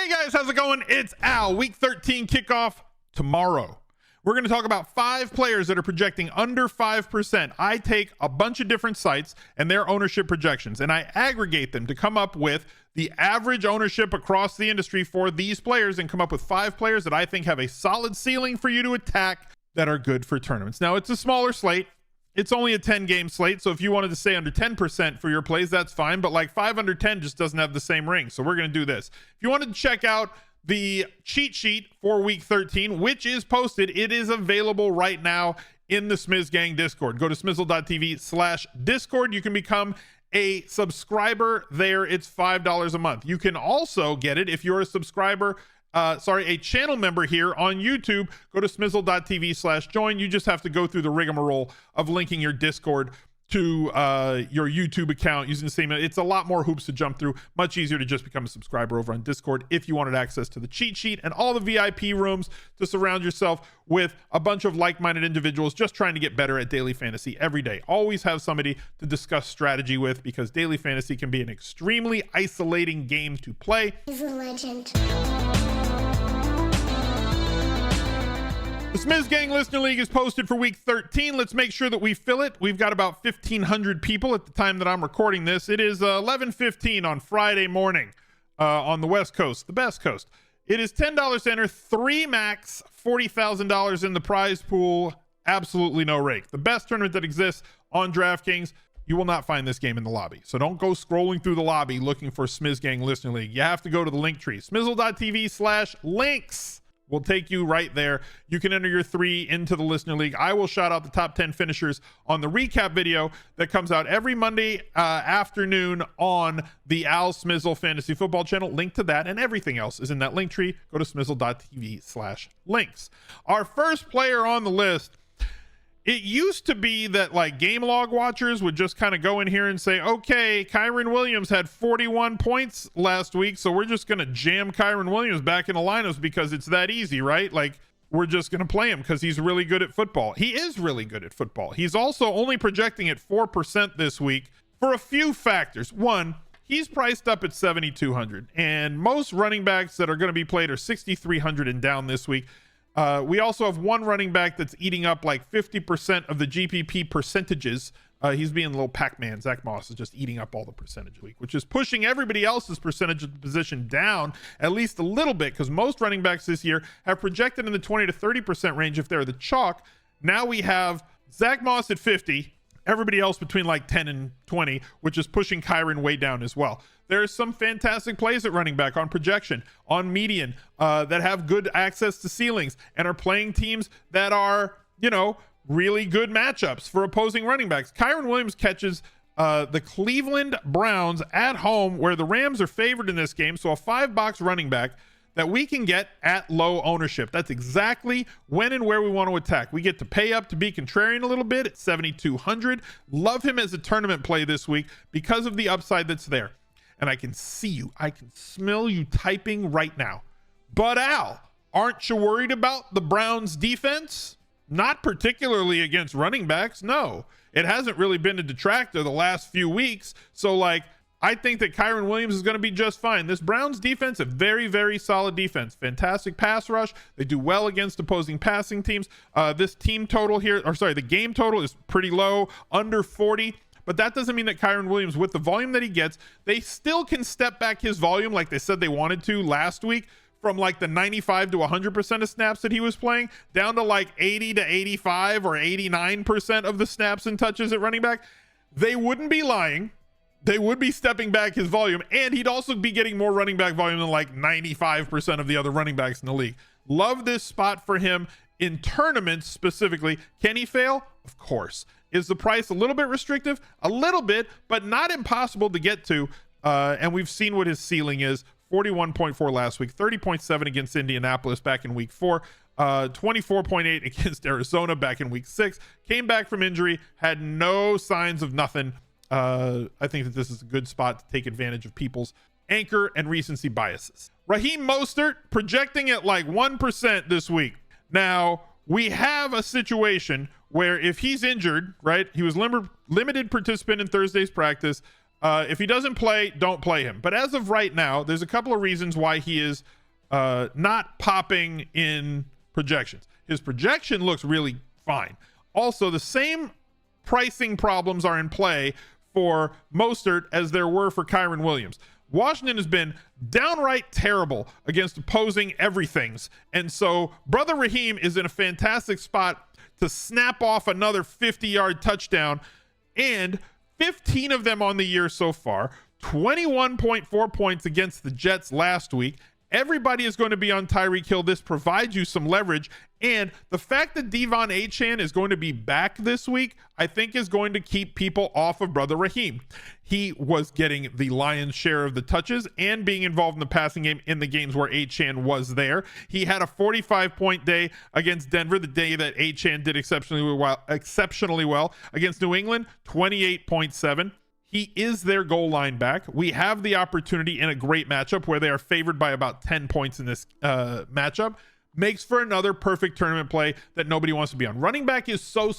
Hey guys, how's it going? It's Al. Week 13 kickoff tomorrow. We're going to talk about 5 players that are projecting under 5%. I take a bunch of different sites and their ownership projections, and I aggregate them to come up with the average ownership across the industry for these players and come up with 5 players that I think have a solid ceiling for you to attack that are good for tournaments. Now, it's a smaller slate. It's only a 10-game slate, so if you wanted to stay under 10% for your plays, that's fine, but like 5 under 10 just doesn't have the same ring, so we're going to do this. If you wanted to check out the cheat sheet for week 13, which is posted, it is available right now in the Smiz Gang Discord. Go to smizzle.tv/Discord. You can become a subscriber there. It's $5 a month. You can also get it if you're a subscriber, a channel member here on YouTube. Go to smizzle.tv/join. You just have to go through the rigmarole of linking your Discord to your YouTube account using the same. It's a lot more hoops to jump through. Much easier to just become a subscriber over on Discord if you wanted access to the cheat sheet and all the VIP rooms to surround yourself with a bunch of like-minded individuals just trying to get better at daily fantasy every day. Always have somebody to discuss strategy with, because daily fantasy can be an extremely isolating game to play. He's a legend. The Smiz Gang Listener League is posted for week 13. Let's make sure that we fill it. We've got about 1,500 people at the time that I'm recording this. It is 11:15 on Friday morning on the West Coast, the best coast. It is $10 to enter, 3 max, $40,000 in the prize pool. Absolutely no rake. The best tournament that exists on DraftKings. You will not find this game in the lobby. So don't go scrolling through the lobby looking for Smiz Gang Listener League. You have to go to the link tree. Smizzle.tv/links. Will take you right there. You can enter your 3 into the Listener League. I will shout out the top 10 finishers on the recap video that comes out every Monday afternoon on the Al Smizzle Fantasy Football channel. Link to that and everything else is in that link tree. Go to smizzle.tv/links. Our first player on the list, it used to be that like game log watchers would just kind of go in here and say, okay, Kareem Williams had 41 points last week, so we're just going to jam Kareem Williams back in the lineups because it's that easy, right? Like, we're just going to play him because he's really good at football. He is really good at football. He's also only projecting at 4% this week for a few factors. One, he's priced up at 7,200, and most running backs that are going to be played are 6,300 and down this week. We also have one running back that's eating up like 50% of the GPP percentages. He's being a little Pac-Man. Zach Moss is just eating up all the percentage week, which is pushing everybody else's percentage of the position down at least a little bit, because most running backs this year have projected in the 20 to 30% range if they're the chalk. Now we have Zach Moss at 50, everybody else between like 10 and 20, which is pushing Kyron way down as well. There's some fantastic plays at running back on projection, on median, that have good access to ceilings and are playing teams that are, really good matchups for opposing running backs. Kareem Williams catches the Cleveland Browns at home, where the Rams are favored in this game. So a 5-box running back that we can get at low ownership. That's exactly when and where we want to attack. We get to pay up to be contrarian a little bit at 7,200. Love him as a tournament play this week because of the upside that's there. And I can see you, I can smell you typing right now. But Al, aren't you worried about the Browns defense? Not particularly against running backs. No, it hasn't really been a detractor the last few weeks. So I think that Kareem Williams is going to be just fine. This Browns defense, a very, very solid defense. Fantastic pass rush. They do well against opposing passing teams. This team total here, the game total is pretty low, under 40. But that doesn't mean that Kareem Williams, with the volume that he gets, they still can step back his volume like they said they wanted to last week, from like the 95 to 100% of snaps that he was playing down to like 80 to 85 or 89% of the snaps and touches at running back. They wouldn't be lying. They would be stepping back his volume, and he'd also be getting more running back volume than like 95% of the other running backs in the league. Love this spot for him in tournaments specifically. Can he fail? Of course. Is the price a little bit restrictive? A little bit, but not impossible to get to. And we've seen what his ceiling is. 41.4 last week, 30.7 against Indianapolis back in week 4, 24.8 against Arizona back in week 6. Came back from injury, had no signs of nothing. I think that this is a good spot to take advantage of people's anchor and recency biases. Raheem Mostert projecting at like 1% this week. Now, we have a situation where if he's injured, right, he was limited participant in Thursday's practice. If he doesn't play, don't play him. But as of right now, there's a couple of reasons why he is not popping in projections. His projection looks really fine. Also, the same pricing problems are in play for Mostert as there were for Kareem Williams. Washington has been downright terrible against opposing everythings. And so brother Raheem is in a fantastic spot to snap off another 50-yard touchdown, and 15 of them on the year so far, 21.4 points against the Jets last week. Everybody is going to be on Tyreek Hill. This provides you some leverage. And the fact that Devon Achane is going to be back this week, I think is going to keep people off of brother Raheem. He was getting the lion's share of the touches and being involved in the passing game in the games where Achane was there. He had a 45-point day against Denver, the day that Achane did exceptionally well. Against New England, 28.7. He is their goal line back. We have the opportunity in a great matchup where they are favored by about 10 points in this matchup. Makes for another perfect tournament play that nobody wants to be on. Running back is so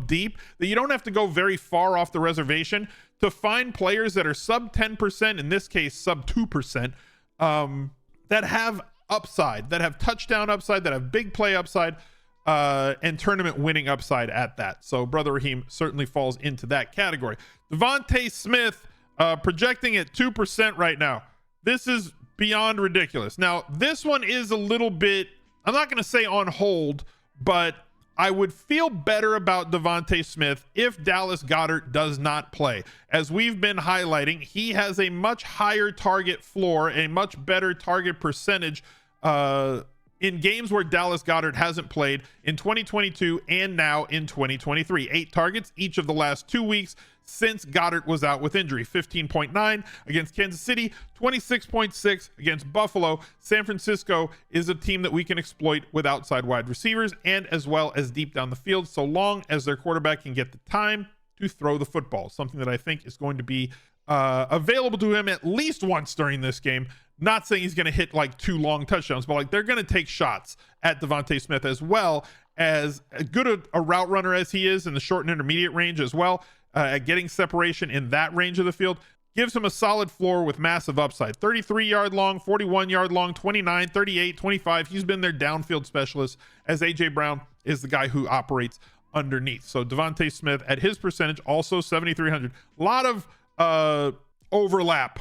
deep that you don't have to go very far off the reservation to find players that are sub 10%, in this case sub 2%, that have upside, that have touchdown upside, that have big play upside, and tournament winning upside at that. So brother Raheem certainly falls into that category. Devonte Smith projecting at 2% right now. This is beyond ridiculous. Now, this one is a little bit, I'm not going to say on hold, but I would feel better about Devonte Smith if Dallas Goedert does not play. As we've been highlighting, he has a much higher target floor, a much better target percentage in games where Dallas Goedert hasn't played in 2022 and now in 2023. 8 targets each of the last 2 weeks since Goedert was out with injury. 15.9 against Kansas City, 26.6 against Buffalo. San Francisco is a team that we can exploit with outside wide receivers and as well as deep down the field, so long as their quarterback can get the time to throw the football, something that I think is going to be available to him at least once during this game. Not saying he's going to hit like 2 long touchdowns, but like they're going to take shots at Devonte Smith, as well as good a route runner as he is in the short and intermediate range as well. At getting separation in that range of the field gives him a solid floor with massive upside. 33-yard long, 41-yard long, 29, 38, 25. He's been their downfield specialist, as AJ Brown is the guy who operates underneath. So Devonte Smith at his percentage, also 7,300. A lot of overlap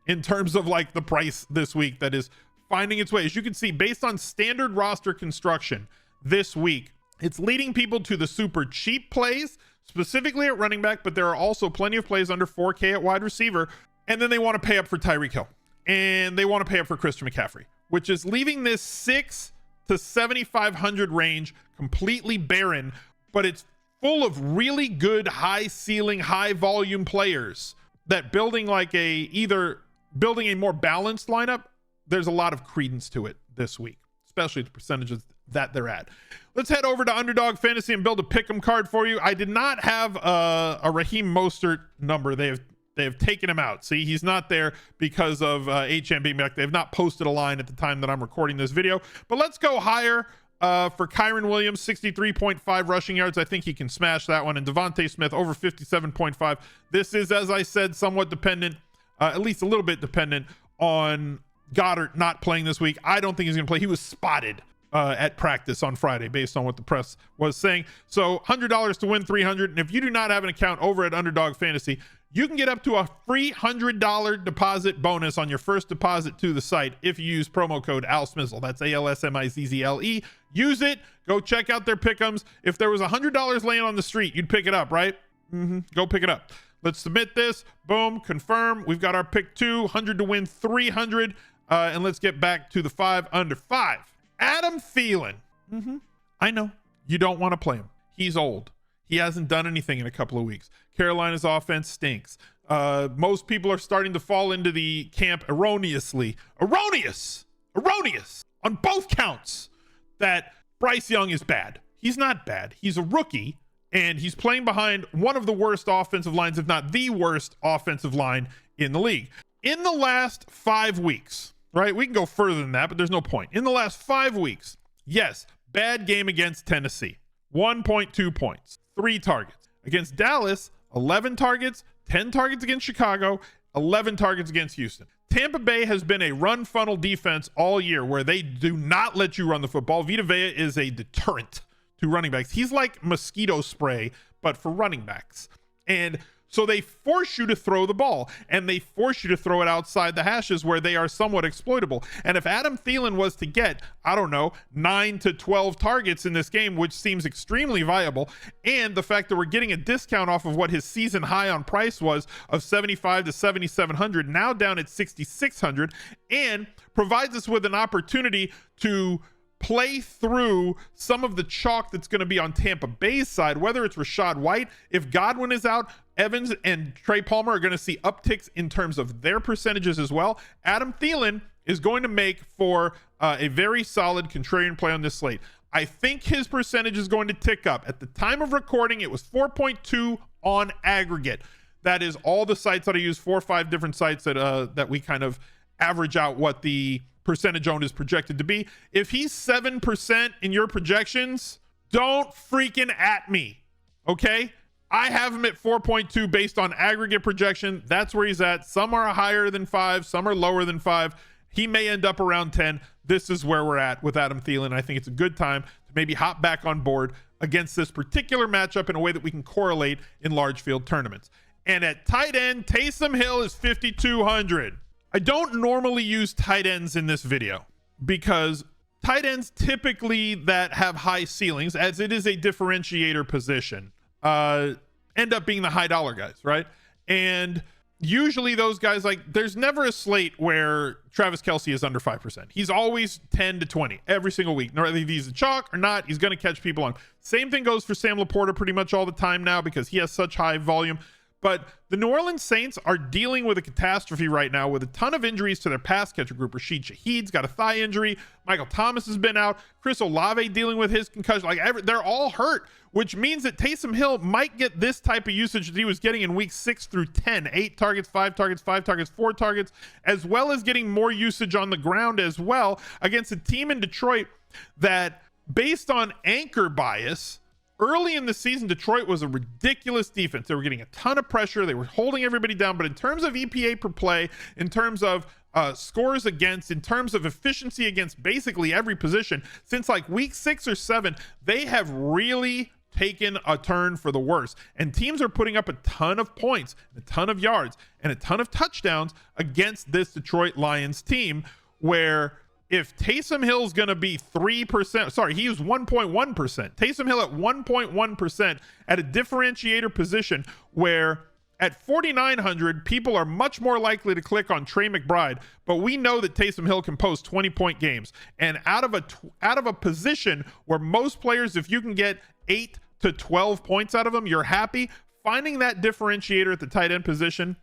in terms of like the price this week that is finding its way. As you can see, based on standard roster construction this week, it's leading people to the super cheap plays, specifically at running back, but there are also plenty of plays under 4K at wide receiver. And then they want to pay up for Tyreek Hill, and they want to pay up for Christian McCaffrey, which is leaving this 6 to 7,500 range completely barren, but it's full of really good high ceiling, high volume players that building a more balanced lineup, there's a lot of credence to it this week, especially the percentages that they're at. Let's head over to Underdog Fantasy and build a pick'em card for you. I did not have a Raheem Mostert number. They have taken him out. See, he's not there because of HM being back. They have not posted a line at the time that I'm recording this video. But let's go higher for Kareem Williams, 63.5 rushing yards. I think he can smash that one. And Devonte Smith over 57.5. This is, as I said, somewhat dependent, at least a little bit dependent on Goedert not playing this week. I don't think he's going to play. He was spotted at practice on Friday based on what the press was saying. So $100 to win $300. And if you do not have an account over at Underdog Fantasy, you can get up to a free $100 deposit bonus on your first deposit to the site if you use promo code ALSMIZZLE. That's ALSMIZZLE. Use it. Go check out their pick'ems. If there was $100 laying on the street, you'd pick it up, right? Go pick it up. Let's submit this. Boom. Confirm. We've got our pick 2, 100 to win 300. And let's get back to the 5 under 5. Adam Thielen. I know you don't want to play him. He's old. He hasn't done anything in a couple of weeks. Carolina's offense stinks. Most people are starting to fall into the camp erroneous on both counts that Bryce Young is bad. He's not bad. He's a rookie, and he's playing behind one of the worst offensive lines, if not the worst offensive line in the league. In the last 5 weeks, right? We can go further than that, but there's no point. In the last 5 weeks, yes, bad game against Tennessee. 1.2 points, 3 targets. Against Dallas, 11 targets, 10 targets against Chicago, 11 targets against Houston. Tampa Bay has been a run funnel defense all year where they do not let you run the football. Vita Vea is a deterrent to running backs. He's like mosquito spray, but for running backs. And so they force you to throw the ball, and they force you to throw it outside the hashes where they are somewhat exploitable. And if Adam Thielen was to get, I don't know, 9 to 12 targets in this game, which seems extremely viable, and the fact that we're getting a discount off of what his season high on price was of $7,500 to $7,700, now down at $6,600, and provides us with an opportunity to play through some of the chalk that's going to be on Tampa Bay's side, whether it's Rachaad White. If Godwin is out, Evans and Trey Palmer are going to see upticks in terms of their percentages as well. Adam Thielen is going to make for a very solid contrarian play on this slate. I think his percentage is going to tick up. At the time of recording, it was 4.2 on aggregate. That is all the sites that I use, 4 or 5 different sites that we kind of average out what the percentage owned is projected to be. If he's 7% in your projections, don't freaking at me, okay? I have him at 4.2 based on aggregate projection. That's where he's at. Some are higher than 5, some are lower than 5. He may end up around 10. This is where we're at with Adam Thielen. I think it's a good time to maybe hop back on board against this particular matchup in a way that we can correlate in large field tournaments. And at tight end, Taysom Hill is 5,200. I don't normally use tight ends in this video because tight ends typically that have high ceilings, as it is a differentiator position, end up being the high dollar guys, right? And usually those guys, like, there's never a slate where Travis Kelce is under 5%. He's always 10 to 20 every single week. Whether he's a chalk or not, he's going to catch people on. Same thing goes for Sam Laporta pretty much all the time now because he has such high volume. But the New Orleans Saints are dealing with a catastrophe right now with a ton of injuries to their pass catcher group. Rashid Shaheed's got a thigh injury. Michael Thomas has been out. Chris Olave dealing with his concussion. They're all hurt, which means that Taysom Hill might get this type of usage that he was getting in week 6 through 10. 8 targets, 5 targets, 5 targets, 4 targets, as well as getting more usage on the ground as well against a team in Detroit that, based on anchor bias, early in the season, Detroit was a ridiculous defense. They were getting a ton of pressure. They were holding everybody down. But in terms of EPA per play, in terms of scores against, in terms of efficiency against basically every position, since like week 6 or 7, they have really taken a turn for the worse. And teams are putting up a ton of points, a ton of yards, and a ton of touchdowns against this Detroit Lions team, where if Taysom Hill's going to be 3%, sorry, he was 1.1%. Taysom Hill at 1.1% at a differentiator position where at 4,900, people are much more likely to click on Trey McBride, but we know that Taysom Hill can post 20-point games. And out of a position where most players, if you can get 8 to 12 points out of them, you're happy. Finding that differentiator at the tight end position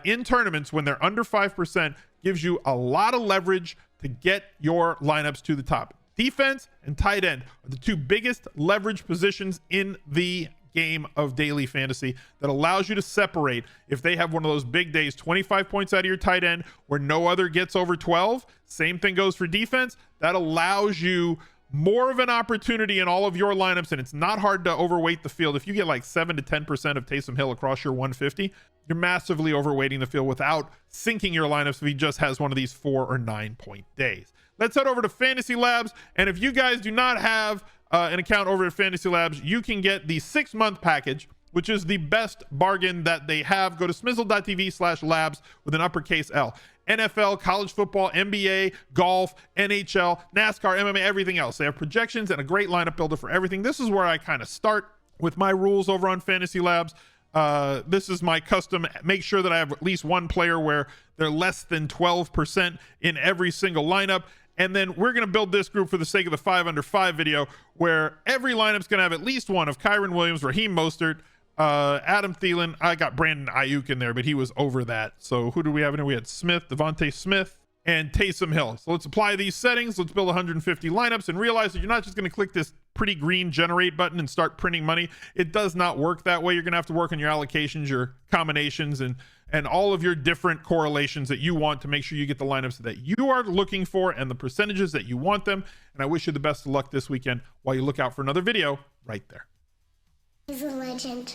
in tournaments when they're under 5% gives you a lot of leverage to get your lineups to the top. Defense and tight end are the 2 biggest leverage positions in the game of daily fantasy that allows you to separate if they have one of those big days, 25 points out of your tight end where no other gets over 12. Same thing goes for defense. That allows you more of an opportunity in all of your lineups, and it's not hard to overweight the field. If you get like 7 to 10% of Taysom Hill across your 150, you're massively overweighting the field without sinking your lineups if he just has one of these 4 or 9 point days. Let's head over to Fantasy Labs, and if you guys do not have an account over at Fantasy Labs, you can get the 6-month package, which is the best bargain that they have. Go to smizzle.tv/labs with an uppercase L. NFL, college football, NBA, golf, NHL, NASCAR, MMA, everything else. They have projections and a great lineup builder for everything. This is where I kind of start with my rules over on Fantasy Labs. This is my custom. Make sure that I have at least one player where they're less than 12% in every single lineup. And then we're going to build this group for the sake of the 5 under 5 video, where every lineup's going to have at least one of Kareem Williams, Raheem Mostert, Adam Thielen. I got Brandon Ayuk in there, but he was over that. So who do we have in here? We had Smith, Devonte Smith, and Taysom Hill. So let's apply these settings. Let's build 150 lineups and realize that you're not just going to click this pretty green generate button and start printing money. It does not work that way. You're going to have to work on your allocations, your combinations, and all of your different correlations that you want to make sure you get the lineups that you are looking for and the percentages that you want them. And I wish you the best of luck this weekend while you look out for another video right there. He's a legend.